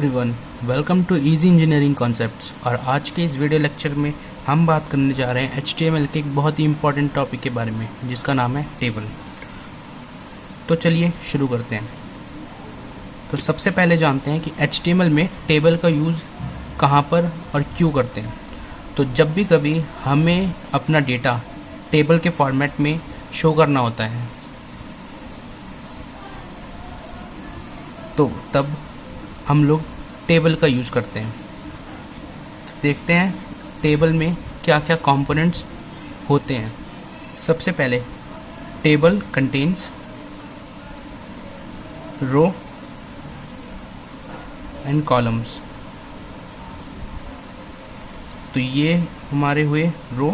Everyone, welcome to easy engineering concepts. और आज के इस वीडियो लेक्चर में हम बात करने जा रहे हैं HTML के एक बहुत ही इंपॉर्टेंट टॉपिक के बारे में, जिसका नाम है टेबल। तो चलिए शुरू करते हैं। तो सबसे पहले जानते हैं कि HTML में टेबल का यूज़ कहाँ पर और क्यों करते हैं। तो जब भी कभी हमें अपना डेटा टेबल के फॉर्मेट में शो करना होता है, तो तब हम लोग टेबल का यूज़ करते हैं। देखते हैं टेबल में क्या क्या कंपोनेंट्स होते हैं। सबसे पहले table contains row and columns. तो ये हमारे हुए रो,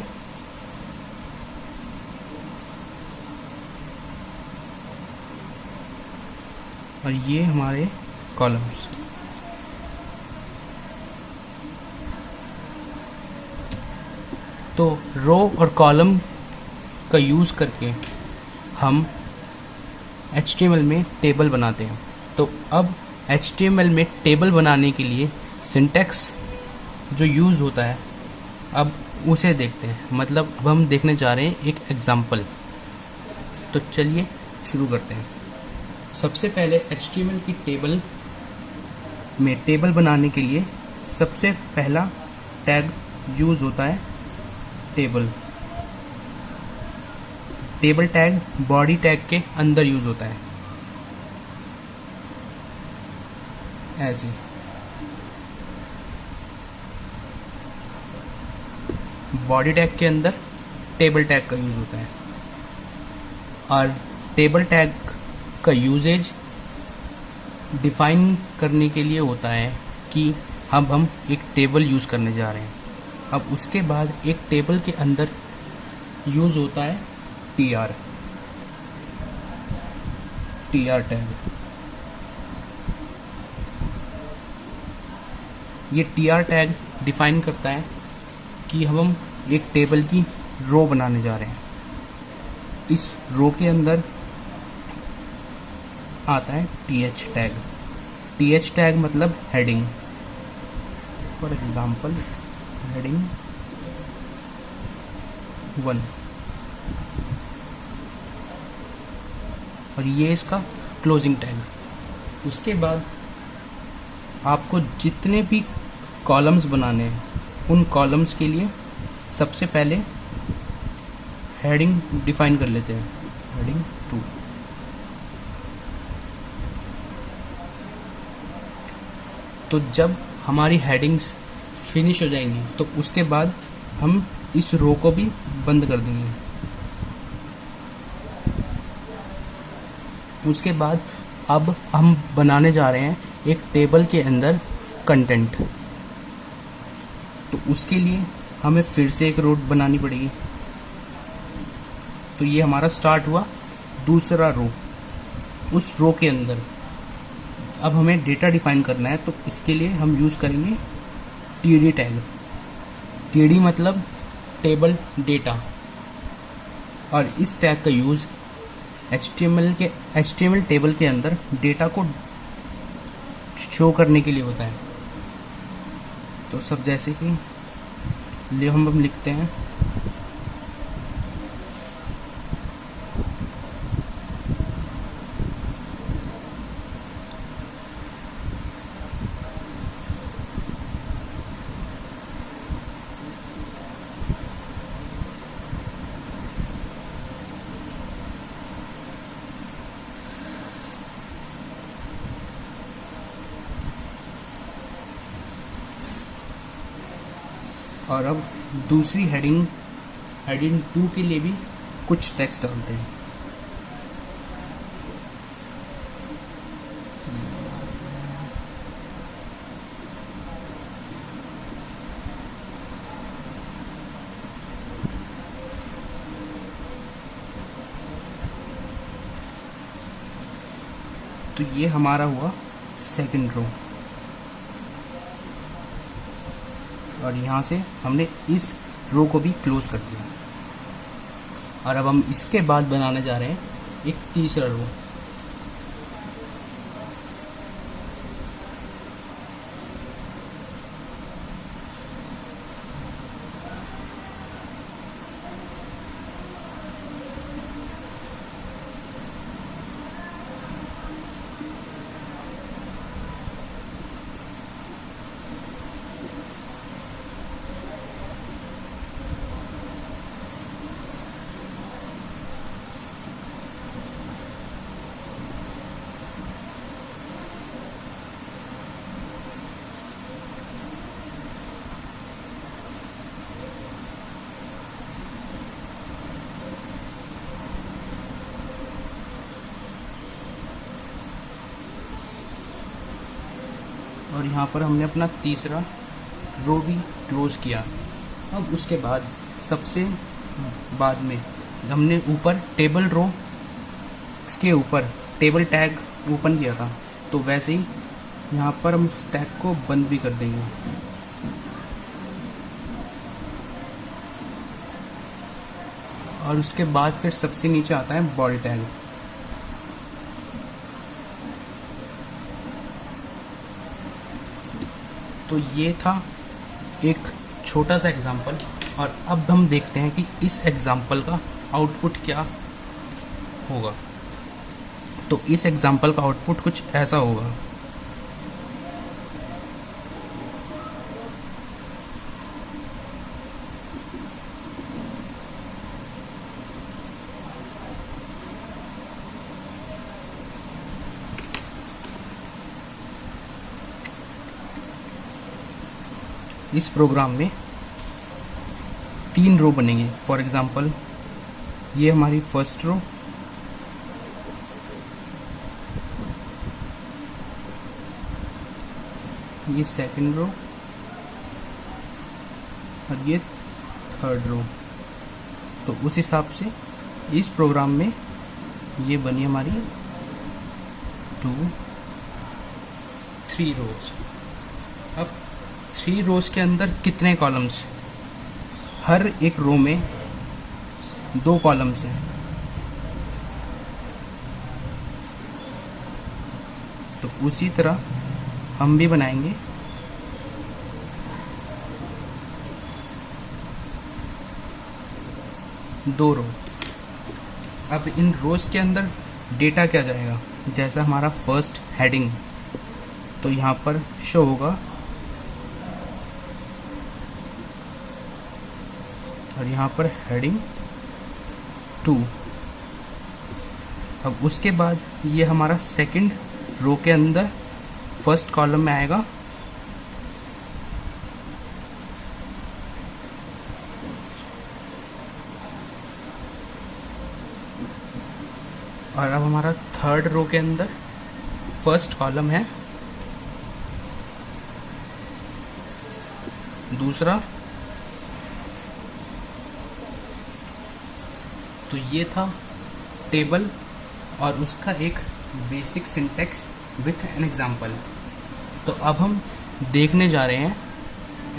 और ये हमारे कॉलम्स। तो रो और कॉलम का यूज़ करके हम HTML में टेबल बनाते हैं। तो अब HTML में टेबल बनाने के लिए सिंटैक्स जो यूज़ होता है, अब उसे देखते हैं। मतलब अब हम देखने जा रहे हैं एक एग्जाम्पल। तो चलिए शुरू करते हैं। सबसे पहले HTML की टेबल में टेबल बनाने के लिए सबसे पहला टैग यूज़ होता है table. Table tag body tag के अंदर यूज़ होता है, ऐसे। बॉडी टैग के अंदर टेबल टैग का यूज़ होता है। और टेबल टैग का यूजेज डिफाइन करने के लिए होता है कि अब हम एक टेबल यूज़ करने जा रहे हैं। अब उसके बाद एक टेबल के अंदर यूज़ होता है TR टैग। ये TR टैग डिफाइन करता है कि हम एक टेबल की रो बनाने जा रहे हैं। इस रो के अंदर आता है TH टैग। TH टैग मतलब हेडिंग। फॉर एग्जाम्पल हेडिंग 1, और ये इसका क्लोजिंग टैग। उसके बाद आपको जितने भी कॉलम्स बनाने हैं, उन कॉलम्स के लिए सबसे पहले हेडिंग डिफाइन कर लेते हैं, हेडिंग 2। तो जब हमारी हेडिंग्स फिनिश हो जाएंगी, तो उसके बाद हम इस रो को भी बंद कर देंगे। उसके बाद अब हम बनाने जा रहे हैं एक टेबल के अंदर कंटेंट। तो उसके लिए हमें फिर से एक रो बनानी पड़ेगी। तो ये हमारा स्टार्ट हुआ दूसरा रो। उस रो के अंदर अब हमें डेटा डिफाइन करना है, तो इसके लिए हम यूज़ करेंगे TD टैग। TD मतलब टेबल डेटा। और इस टैग का यूज़ HTML टेबल के अंदर डेटा को शो करने के लिए होता है। तो सब जैसे कि हम लिखते हैं और अब दूसरी हेडिंग 2 के लिए भी कुछ टेक्स्ट डालते हैं। तो ये हमारा हुआ सेकंड रो। और यहाँ से हमने इस रो को भी क्लोज कर दिया। और अब हम इसके बाद बनाने जा रहे हैं एक तीसरा रो। और यहाँ पर हमने अपना तीसरा रो भी क्लोज़ किया। अब उसके बाद सबसे बाद में हमने ऊपर टेबल रो के ऊपर टेबल टैग ओपन किया था, तो वैसे ही यहाँ पर हम उस टैग को बंद भी कर देंगे। और उसके बाद फिर सबसे नीचे आता है बॉडी टैग। तो ये था एक छोटा सा एग्जाम्पल, और अब हम देखते हैं कि इस एग्जाम्पल का आउटपुट क्या होगा। तो इस एग्जाम्पल का आउटपुट कुछ ऐसा होगा। इस प्रोग्राम में 3 रो बनेंगी। फॉर एग्जांपल ये हमारी फर्स्ट रो, ये सेकंड रो और ये थर्ड रो। तो उस हिसाब से इस प्रोग्राम में ये बनी हमारी 2 3 रोज। अब 3 रोज के अंदर कितने कॉलम्स? हर एक रो में 2 कॉलम्स हैं। तो उसी तरह हम भी बनाएंगे 2 रो। अब इन रोज के अंदर डेटा क्या जाएगा? जैसा हमारा फर्स्ट हेडिंग, तो यहाँ पर शो होगा, और यहाँ पर हेडिंग 2। अब उसके बाद ये हमारा सेकंड रो के अंदर फर्स्ट कॉलम में आएगा, और अब हमारा थर्ड रो के अंदर फर्स्ट कॉलम है, दूसरा। तो ये था टेबल और उसका एक basic syntax with an example. तो अब हम देखने जा रहे हैं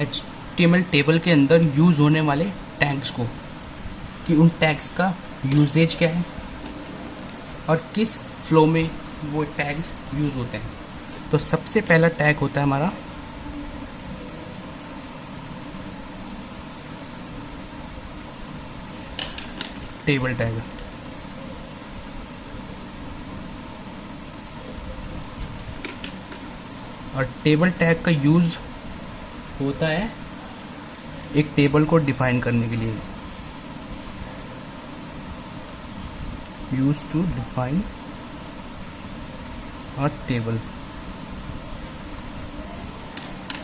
HTML टेबल के अंदर यूज़ होने वाले टैग्स को, कि उन टैग्स का यूजेज क्या है और किस फ्लो में वो टैग्स यूज़ होते हैं। तो सबसे पहला टैग होता है हमारा टेबल टैग। और टेबल टैग का यूज़ होता है एक टेबल को डिफाइन करने के लिए। Use to define a table.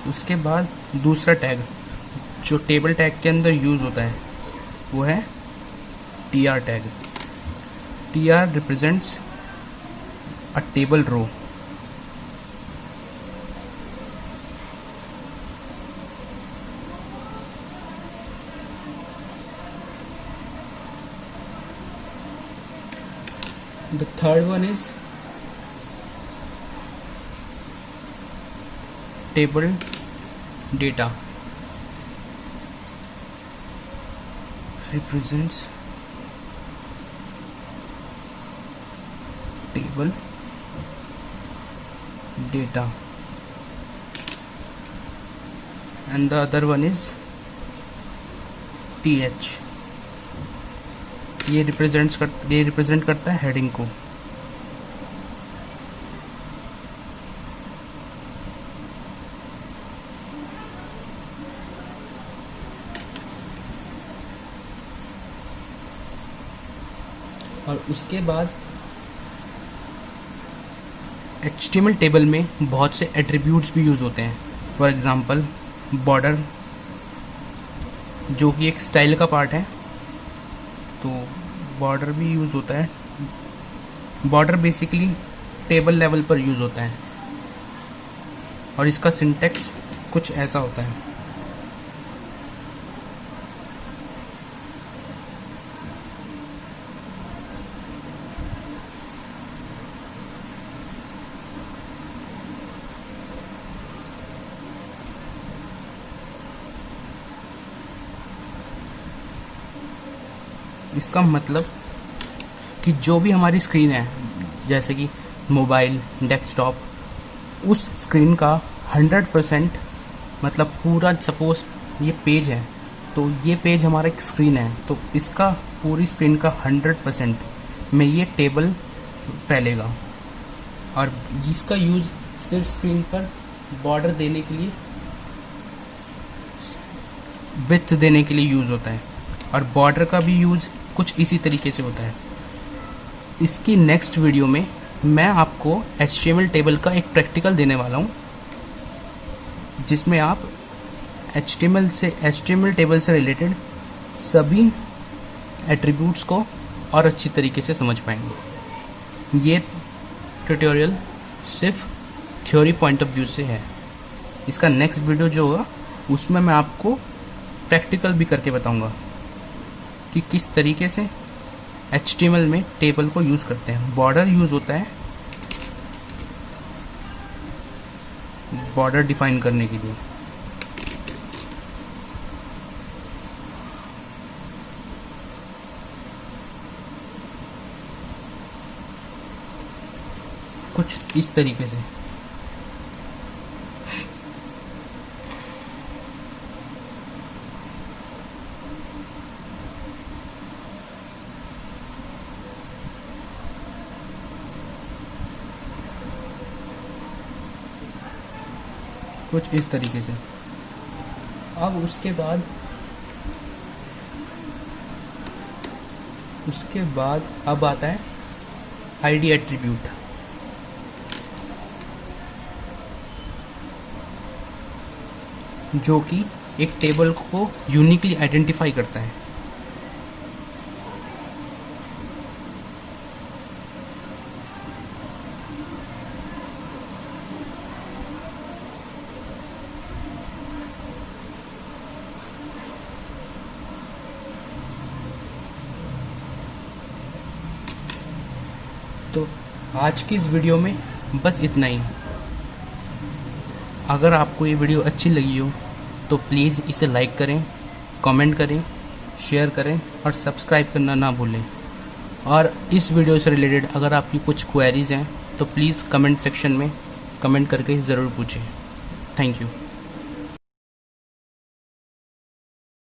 उसके बाद दूसरा टैग जो टेबल टैग के अंदर यूज होता है वो है tr tag. tr represents a table row. The third one is table data, represents table data, and the other one is th। ये रिप्रेजेंट करता है हेडिंग को। और उसके बाद HTML टेबल में बहुत से एट्रीब्यूट्स भी यूज़ होते हैं। फॉर एग्जांपल बॉर्डर, जो कि एक स्टाइल का पार्ट है, तो बॉर्डर भी यूज़ होता है। बॉर्डर बेसिकली टेबल लेवल पर यूज़ होता है। और इसका सिंटैक्स कुछ ऐसा होता है। इसका मतलब कि जो भी हमारी स्क्रीन है, जैसे कि मोबाइल, डेस्कटॉप, उस स्क्रीन का 100% मतलब पूरा, सपोज ये पेज है तो ये पेज हमारा एक स्क्रीन है, तो इसका पूरी स्क्रीन का 100% में ये टेबल फैलेगा। और जिसका यूज़ सिर्फ स्क्रीन पर बॉर्डर देने के लिए, विड्थ देने के लिए यूज़ होता है, और बॉर्डर का भी यूज़ कुछ इसी तरीके से होता है। इसकी नेक्स्ट वीडियो में मैं आपको HTML टेबल का एक प्रैक्टिकल देने वाला हूँ, जिसमें आप HTML टेबल से रिलेटेड सभी एट्रीब्यूट्स को और अच्छी तरीके से समझ पाएंगे। ये ट्यूटोरियल सिर्फ थ्योरी पॉइंट ऑफ व्यू से है। इसका नेक्स्ट वीडियो जो होगा उसमें मैं आपको प्रैक्टिकल भी करके बताऊंगा कि किस तरीके से HTML में टेबल को यूज़ करते हैं। बॉर्डर यूज़ होता है बॉर्डर डिफाइन करने के लिए। कुछ इस तरीके से। कुछ इस तरीके से। अब उसके बाद अब आता है आईडी एट्रीब्यूट, जो कि एक टेबल को यूनिकली आइडेंटिफाई करता है। तो आज की इस वीडियो में बस इतना ही। अगर आपको ये वीडियो अच्छी लगी हो तो प्लीज़ इसे लाइक करें, कमेंट करें, शेयर करें और सब्सक्राइब करना ना भूलें। और इस वीडियो से रिलेटेड अगर आपकी कुछ क्वेरीज़ हैं तो प्लीज़ कमेंट सेक्शन में कमेंट करके ज़रूर पूछें। Thank you.